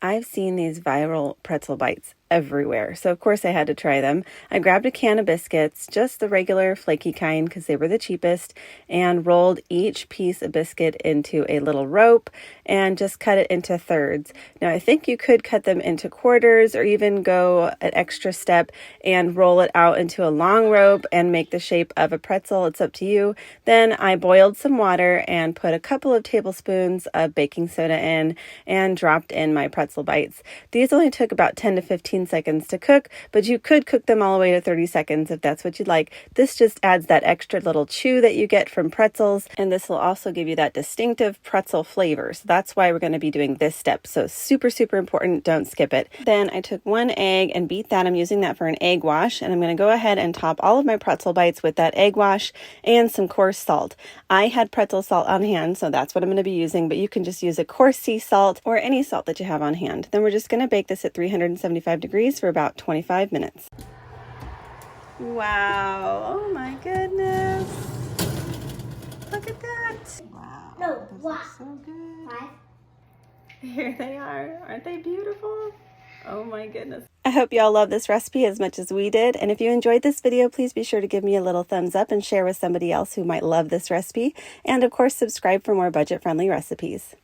I've seen these viral pretzel bites everywhere, so of course I had to try them. I grabbed a can of biscuits, just the regular flaky kind because they were the cheapest, and rolled each piece of biscuit into a little rope and just cut it into thirds. Now I think you could cut them into quarters or even go an extra step and roll it out into a long rope and make the shape of a pretzel. It's up to you. Then I boiled some water and put a couple of tablespoons of baking soda in and dropped in my pretzel bites. These only took about 10 to 15 seconds to cook, but you could cook them all the way to 30 seconds if that's what you'd like. This just adds that extra little chew that you get from pretzels, and this will also give you that distinctive pretzel flavor. So that's why we're going to be doing this step. So super, super important. Don't skip it. Then I took one egg and beat that. I'm using that for an egg wash, and I'm going to go ahead and top all of my pretzel bites with that egg wash and some coarse salt. I had pretzel salt on hand, so that's what I'm going to be using, but you can just use a coarse sea salt or any salt that you have on hand. Then we're just going to bake this at 375 degrees for about 25 minutes. Wow, oh my goodness. Look at that. Wow, No, those wow. are so good. 5. Here they are. Aren't they beautiful? Oh my goodness. I hope y'all love this recipe as much as we did. And if you enjoyed this video, please be sure to give me a little thumbs up and share with somebody else who might love this recipe. And of course, subscribe for more budget-friendly recipes.